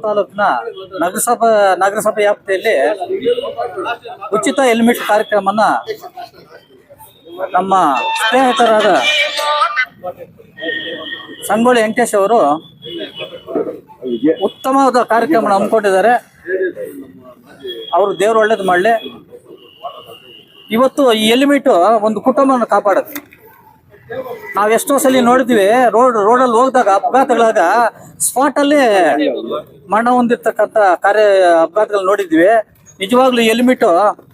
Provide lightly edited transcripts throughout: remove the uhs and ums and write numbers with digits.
ತಾಲೂಕಿನ ನಗರಸಭೆ ವ್ಯಾಪ್ತಿಯಲ್ಲಿ ಉಚಿತ ಹೆಲ್ಮೆಟ್ ಕಾರ್ಯಕ್ರಮನ ನಮ್ಮ ಸ್ನೇಹಿತರಾದ ಸಂಗೊಳ್ಳಿ ವೆಂಕಟೇಶ್ ಅವರು ಉತ್ತಮವಾದ ಕಾರ್ಯಕ್ರಮ ಹಮ್ಮಿಕೊಂಡಿದ್ದಾರೆ. ಅವರು ದೇವ್ರು ಒಳ್ಳೇದು ಮಾಡಲಿ. ಇವತ್ತು ಈ ಹೆಲ್ಮೆಟ್ ಒಂದು ಕುಟುಂಬವನ್ನು ಕಾಪಾಡುತ್ತೆ. ನಾವು ಎಷ್ಟೋ ಸಲ ನೋಡಿದ್ವಿ, ರೋಡಲ್ಲಿ ಹೋಗಿದಾಗ ಅಪಘಾತಗಳಾಗ ಸ್ಪಾಟಲ್ಲಿ ಮರಣ ಹೊಂದಿರ್ತಕ್ಕಂಥ ಅಪಘಾತಗಳು ನೋಡಿದ್ವಿ. ನಿಜವಾಗ್ಲೂ ಹೆಲ್ಮೆಟ್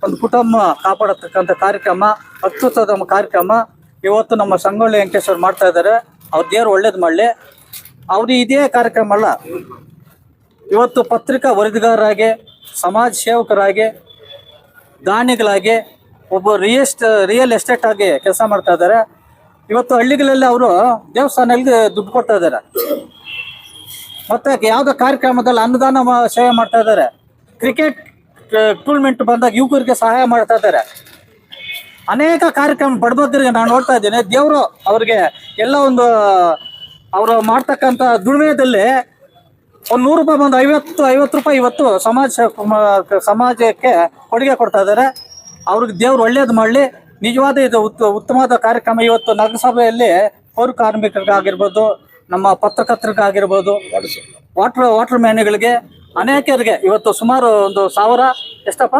ಒಂದು ಕುಟುಂಬ ಕಾಪಾಡತಕ್ಕಂಥ ಕಾರ್ಯಕ್ರಮ, ಅತ್ಯುತ್ತಮ ಕಾರ್ಯಕ್ರಮ ಇವತ್ತು ನಮ್ಮ ಸಂಗೊಳ್ಳಿ ವೆಂಕಟೇಶ್ವರ ಮಾಡ್ತಾ ಇದ್ದಾರೆ. ಅವ್ರ ದೇವ್ರು ಒಳ್ಳೇದು ಮಾಡಲಿ. ಅವರು ಇದೇ ಕಾರ್ಯಕ್ರಮ ಅಲ್ಲ, ಇವತ್ತು ಪತ್ರಿಕಾ ವರದಿಗಾರರಾಗಿ, ಸಮಾಜ ಸೇವಕರಾಗಿ, ದಾನಿಗಳಾಗಿ, ಒಬ್ಬ ರಿಯಲ್ ಎಸ್ಟೇಟ್ ಆಗಿ ಕೆಲಸ ಮಾಡ್ತಾ ಇದ್ದಾರೆ. ಇವತ್ತು ಹಳ್ಳಿಗಳಲ್ಲಿ ಅವರು ದೇವಸ್ಥಾನಗಳಿಗೆ ದುಡ್ಡು ಕೊಡ್ತಾ ಇದ್ದಾರೆ. ಮತ್ತೆ ಯಾವುದೋ ಕಾರ್ಯಕ್ರಮದಲ್ಲಿ ಅನ್ನದಾನ ಸೇವೆ ಮಾಡ್ತಾ ಇದ್ದಾರೆ. ಕ್ರಿಕೆಟ್ ಟೂರ್ನಮೆಂಟ್ ಬಂದಾಗ ಯುವಕರಿಗೆ ಸಹಾಯ ಮಾಡ್ತಾ ಇದ್ದಾರೆ. ಅನೇಕ ಕಾರ್ಯಕ್ರಮ ಬಡಬಗ್ಗರಿಗೆ ನಾನು ನೋಡ್ತಾ ಇದ್ದೇನೆ. ದೇವರು ಅವ್ರಿಗೆ ಎಲ್ಲ ಒಂದು ಅವರು ಮಾಡ್ತಕ್ಕಂಥ ದುಡಿಮೆಯಲ್ಲಿ ಒಂದು 100 ರೂಪಾಯಿ ಬಂದು 50 ರೂಪಾಯಿ ಇವತ್ತು ಸಮಾಜಕ್ಕೆ ಕೊಡುಗೆ ಕೊಡ್ತಾ ಇದ್ದಾರೆ. ಅವ್ರಿಗೆ ದೇವ್ರು ಒಳ್ಳೇದು ಮಾಡಲಿ. ನಿಜವಾದ ಇದು ಉತ್ತಮವಾದ ಕಾರ್ಯಕ್ರಮ. ಇವತ್ತು ನಗರಸಭೆಯಲ್ಲಿ ಪೌರ ಕಾರ್ಮಿಕರಿಗಾಗಿರ್ಬೋದು, ನಮ್ಮ ಪತ್ರಕರ್ತರಿಗಾಗಿರ್ಬೋದು, ವಾಟರ್ ಮ್ಯಾನ್ಗಳಿಗೆ, ಅನೇಕರಿಗೆ ಇವತ್ತು ಸುಮಾರು ಒಂದು 1000 ಎಷ್ಟಪ್ಪ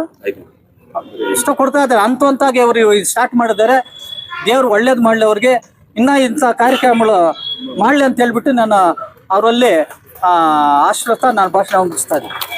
ಇಷ್ಟು ಕೊಡ್ತಾ ಇದ್ದಾರೆ. ಹಂತವಾಗಿ ಅವರು ಸ್ಟಾರ್ಟ್ ಮಾಡಿದ್ದಾರೆ. ದೇವ್ರು ಒಳ್ಳೇದು ಮಾಡಲಿ ಅವ್ರಿಗೆ. ಇನ್ನೂ ಇಂಥ ಕಾರ್ಯಕ್ರಮಗಳು ಮಾಡಲಿ ಅಂತ ಹೇಳ್ಬಿಟ್ಟು ನಾನು ಅವರಲ್ಲಿ ಆಶ್ರತ ನಾನು ಭಾಷಣ ಮುಗಿಸ್ತಾ ಇದ್ದೀನಿ.